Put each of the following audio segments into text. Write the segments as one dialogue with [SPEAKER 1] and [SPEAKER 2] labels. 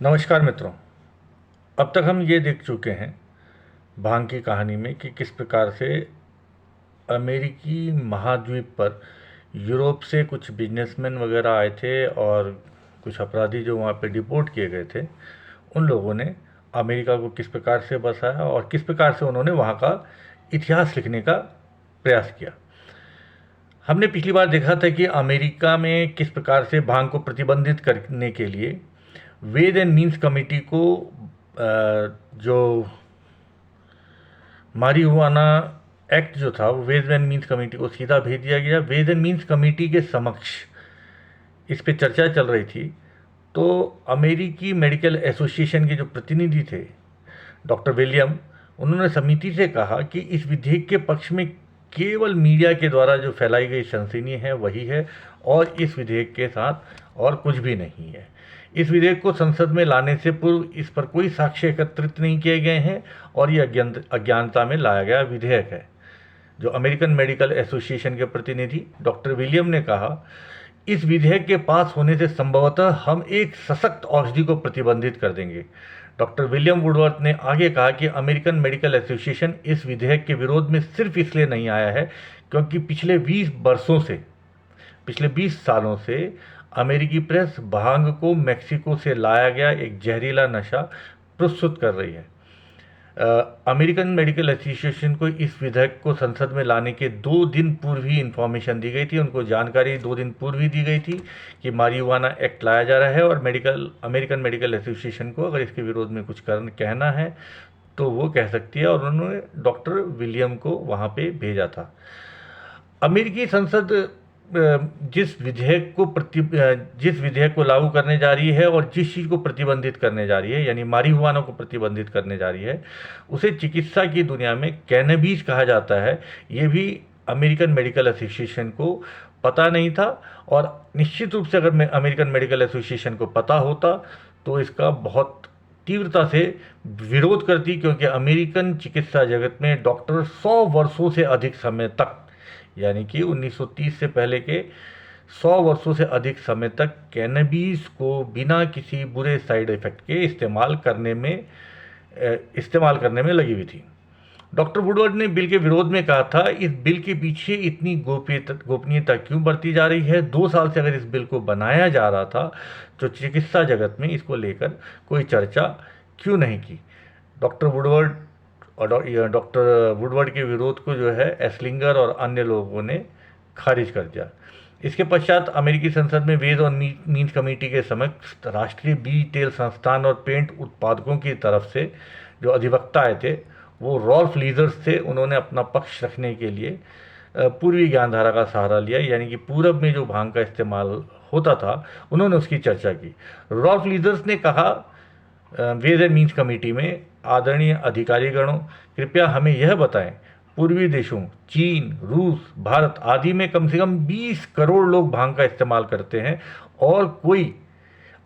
[SPEAKER 1] नमस्कार मित्रों। अब तक हम ये देख चुके हैं भांग की कहानी में कि किस प्रकार से अमेरिकी महाद्वीप पर यूरोप से कुछ बिजनेसमैन वगैरह आए थे और कुछ अपराधी जो वहाँ पे डिपोर्ट किए गए थे, उन लोगों ने अमेरिका को किस प्रकार से बसाया और किस प्रकार से उन्होंने वहाँ का इतिहास लिखने का प्रयास किया। हमने पिछली बार देखा था कि अमेरिका में किस प्रकार से भांग को प्रतिबंधित करने के लिए वेज एंड मीन्स कमेटी को जो मारिहुआना एक्ट जो था वो वेज एंड मीन्स कमेटी को सीधा भेज दिया गया। वेज एंड मीन्स कमेटी के समक्ष इस पे चर्चा चल रही थी, तो अमेरिकी मेडिकल एसोसिएशन के जो प्रतिनिधि थे डॉक्टर विलियम, उन्होंने समिति से कहा कि इस विधेयक के पक्ष में केवल मीडिया के द्वारा जो फैलाई गई सनसनी है वही है और इस विधेयक के साथ और कुछ भी नहीं है। इस विधेयक को संसद में लाने से पूर्व इस पर कोई साक्ष्य एकत्रित नहीं किए गए हैं और ये अज्ञानता में लाया गया विधेयक है। जो अमेरिकन मेडिकल एसोसिएशन के प्रतिनिधि डॉक्टर विलियम ने कहा, इस विधेयक के पास होने से संभवतः हम एक सशक्त औषधि को प्रतिबंधित कर देंगे। डॉक्टर विलियम वुडवर्थ ने आगे कहा कि अमेरिकन मेडिकल एसोसिएशन इस विधेयक के विरोध में सिर्फ इसलिए नहीं आया है क्योंकि पिछले 20 सालों से अमेरिकी प्रेस भांग को मेक्सिको से लाया गया एक जहरीला नशा प्रस्तुत कर रही है। अमेरिकन मेडिकल एसोसिएशन को इस विधेयक को संसद में लाने के 2 दिन पूर्व ही इन्फॉर्मेशन दी गई थी, उनको जानकारी 2 दिन पूर्व ही दी गई थी कि मारिजुआना एक्ट लाया जा रहा है और अमेरिकन मेडिकल एसोसिएशन को अगर इसके विरोध में कुछ कहना है तो वो कह सकती है और उन्होंने डॉक्टर विलियम को वहाँ पे भेजा था। अमेरिकी संसद जिस विधेयक को लागू करने जा रही है और जिस चीज़ को प्रतिबंधित करने जा रही है, यानी मारिहुआना को प्रतिबंधित करने जा रही है, उसे चिकित्सा की दुनिया में कैनबीज कहा जाता है। ये भी अमेरिकन मेडिकल एसोसिएशन को पता नहीं था और निश्चित रूप से अगर अमेरिकन मेडिकल एसोसिएशन को पता होता तो इसका बहुत तीव्रता से विरोध करती, क्योंकि अमेरिकन चिकित्सा जगत में डॉक्टर 100 वर्षों से अधिक समय तक, यानी कि 1930 से पहले के 100 वर्षों से अधिक समय तक कैनबीस को बिना किसी बुरे साइड इफेक्ट के इस्तेमाल करने में लगी हुई थी। डॉक्टर वुडवर्ड ने बिल के विरोध में कहा था, इस बिल के पीछे इतनी गोपनीयता क्यों बरती जा रही है? 2 साल से अगर इस बिल को बनाया जा रहा था तो चिकित्सा जगत में इसको लेकर कोई चर्चा क्यों नहीं की? डॉक्टर वुडवर्ड के विरोध को जो है एस्लिंगर और अन्य लोगों ने खारिज कर दिया। इसके पश्चात अमेरिकी संसद में वेज और मीन्स कमेटी के समक्ष राष्ट्रीय बीज तेल संस्थान और पेंट उत्पादकों की तरफ से जो अधिवक्ता आए थे वो रॉल्फ लीजर्स थे। उन्होंने अपना पक्ष रखने के लिए पूर्वी ज्ञानधारा का सहारा लिया, यानी कि पूरब में जो भांग का इस्तेमाल होता था उन्होंने उसकी चर्चा की। रॉल्फ लीजर्स ने कहा, वेज एंड मीन्स कमेटी में आदरणीय अधिकारीगणों, कृपया हमें यह बताएं, पूर्वी देशों चीन, रूस, भारत आदि में कम से कम 20 करोड़ लोग भांग का इस्तेमाल करते हैं और कोई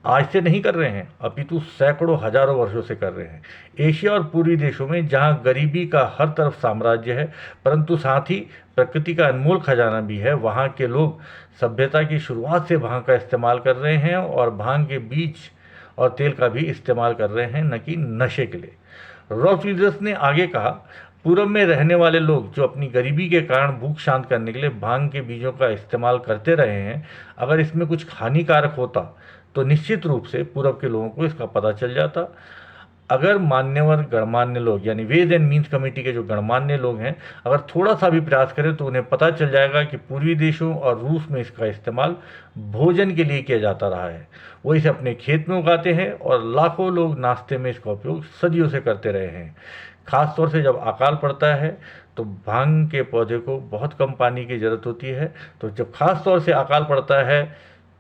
[SPEAKER 1] आज से नहीं कर रहे हैं अपितु सैकड़ों हजारों वर्षों से कर रहे हैं। एशिया और पूर्वी देशों में जहां गरीबी का हर तरफ साम्राज्य है परंतु साथ ही प्रकृति का अनमोल खजाना भी है, वहां के लोग सभ्यता की शुरुआत से भांग का इस्तेमाल कर रहे हैं और भांग के बीज और तेल का भी इस्तेमाल कर रहे हैं, न कि नशे के लिए। रॉल्फ लीजर्स ने आगे कहा, पूरब में रहने वाले लोग जो अपनी गरीबी के कारण भूख शांत करने के लिए भांग के बीजों का इस्तेमाल करते रहे हैं, अगर इसमें कुछ हानिकारक होता तो निश्चित रूप से पूरब के लोगों को इसका पता चल जाता। अगर मान्यवर गणमान्य लोग, यानी वेज एंड मीन्स कमेटी के जो गणमान्य लोग हैं, अगर थोड़ा सा भी प्रयास करें तो उन्हें पता चल जाएगा कि पूर्वी देशों और रूस में इसका इस्तेमाल भोजन के लिए किया जाता रहा है। वो इसे अपने खेत में उगाते हैं और लाखों लोग नाश्ते में इसका उपयोग सदियों से करते रहे हैं। खास तौर से जब अकाल पड़ता है तो भांग के पौधे को बहुत कम पानी की ज़रूरत होती है, तो जब खास तौर से अकाल पड़ता है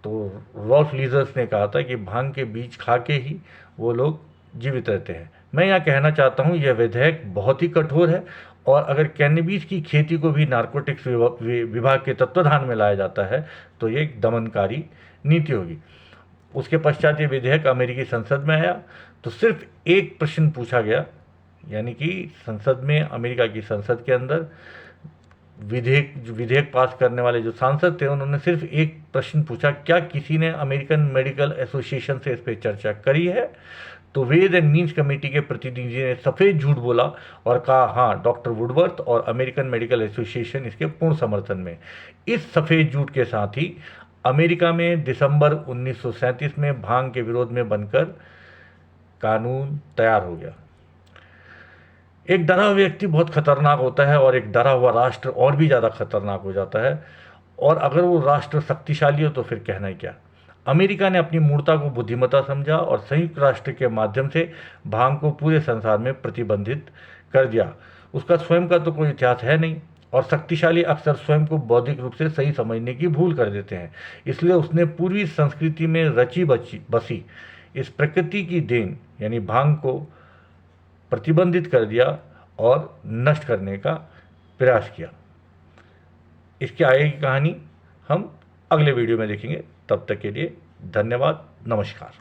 [SPEAKER 1] तो रॉल्फ लीजर्स ने कहा था कि भांग के बीज खा के ही वो लोग जीवित रहते हैं। मैं यहाँ कहना चाहता हूँ यह विधेयक बहुत ही कठोर है और अगर कैनबीस की खेती को भी नारकोटिक्स विभाग के तत्वाधान में लाया जाता है तो ये एक दमनकारी नीति होगी। उसके पश्चात ये विधेयक अमेरिकी संसद में आया तो सिर्फ एक प्रश्न पूछा गया, यानी कि संसद में, अमेरिका की संसद के अंदर विधेयक पास करने वाले जो सांसद थे उन्होंने सिर्फ एक प्रश्न पूछा, क्या किसी ने अमेरिकन मेडिकल एसोसिएशन से इस पर चर्चा करी है? तो वेज एंड मीन्स कमेटी के प्रतिनिधि ने सफ़ेद झूठ बोला और कहा हाँ, डॉक्टर वुडवर्थ और अमेरिकन मेडिकल एसोसिएशन इसके पूर्ण समर्थन में। इस सफ़ेद झूठ के साथ ही अमेरिका में दिसंबर 1937 में भांग के विरोध में बनकर कानून तैयार हो गया। एक डरा हुआ व्यक्ति बहुत खतरनाक होता है और एक डरा हुआ राष्ट्र और भी ज़्यादा खतरनाक हो जाता है, और अगर वो राष्ट्र शक्तिशाली हो तो फिर कहना ही क्या। अमेरिका ने अपनी मूर्खता को बुद्धिमत्ता समझा और संयुक्त राष्ट्र के माध्यम से भांग को पूरे संसार में प्रतिबंधित कर दिया। उसका स्वयं का तो कोई इतिहास है नहीं, और शक्तिशाली अक्सर स्वयं को बौद्धिक रूप से सही समझने की भूल कर देते हैं। इसलिए उसने पूर्वी संस्कृति में रची बसी इस प्रकृति की देन यानी भांग को प्रतिबंधित कर दिया और नष्ट करने का प्रयास किया। इसकी आगे की कहानी हम अगले वीडियो में देखेंगे। तब तक के लिए धन्यवाद, नमस्कार।